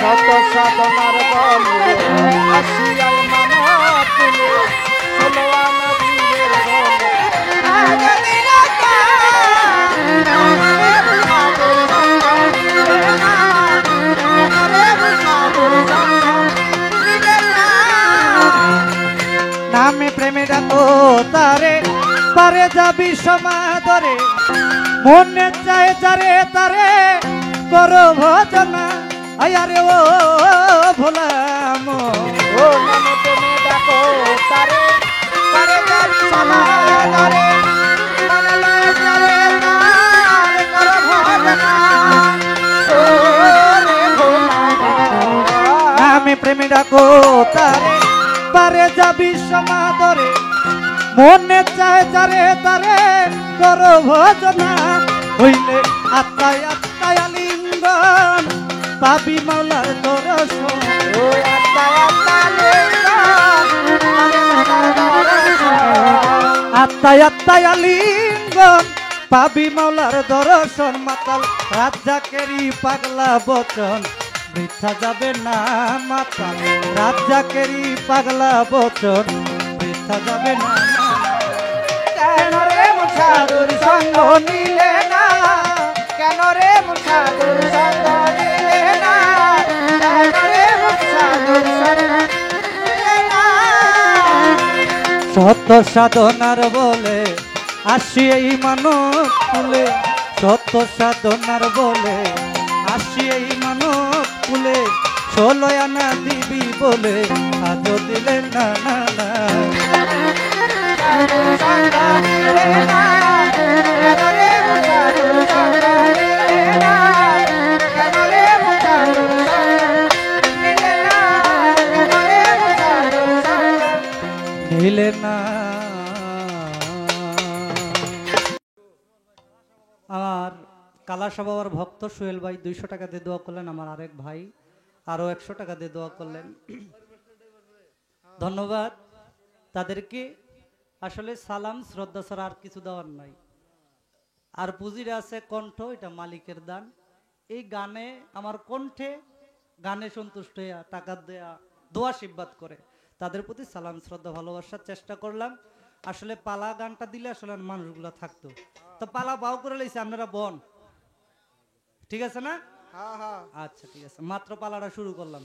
শত সাধনার বলে আসিয়াই মানব কুলে ষোলো আনা বীরের বলে নামে প্রেমে ডাকো তারে পারে যাবি সমাদরে মনে চায় যারে তারে করো ভজনা আয়ারে ও ভোলাম ও নামে প্রেমে ডাকো তারে পারে যাবি সমাদরে মনে চায় যারে তারে করো ভজনা ও রে ভোলাম নামে প্রেমে ডাকো তারে পারে যাবি সমাদরে মনে চায় যারে তারে করো ভজনা হইলে আত্মায় আত্মায় আলিঙ্গন পাবি মাওলার দর্শন ও আত্মায় আত্মায় আত্মায় আলিঙ্গন পাবি মাওলার দর্শন মাতাল রাজ্জাকেরই পাগলা বচন বৃথা যাবে না মাতাল রাজ্জাকেরই পাগলা বচন বৃথা যাবে না কেন রে মুসাদুর সঙ্গ নিলে না কেন রে মুসাদুর সঙ্গ নিলে না কেন রে মুসাদুর সঙ্গ নিলে না সত্য সাধনার বলে আসি এই মানব কুলে সত্য সাধনার বলে আসি এই মানব কুলে ষোলো আনা দিবি বলে আজও দিলে না না না নিলে না আমার কালাসা বাবার ভক্ত সোহেল ভাই 200 টাকা দিয়ে দোয়া করলেন আমার আরেক ভাই আরো 100 টাকা দিয়ে দোয়া করলেন ধন্যবাদ তাদেরকে আসলে সালাম শ্রদ্ধা ছাড়া আর কিছু দেওয়ার নাই আর পুঁজিটা আছে কণ্ঠ এটা মালিকের দান এই গানে আমার কণ্ঠে গানে সন্তুষ্ট হইয়া টাকা দেয়া দোয়া আশীর্বাদ করে তাদের প্রতি সালাম শ্রদ্ধা ভালোবাসার চেষ্টা করলাম আসলে পালা গানটা দিলে আসলে মানুষগুলো থাকতো তো পালা বাউ করে লাইছে আপনারা বন ঠিক আছে না আচ্ছা ঠিক আছে মাত্র পালাটা শুরু করলাম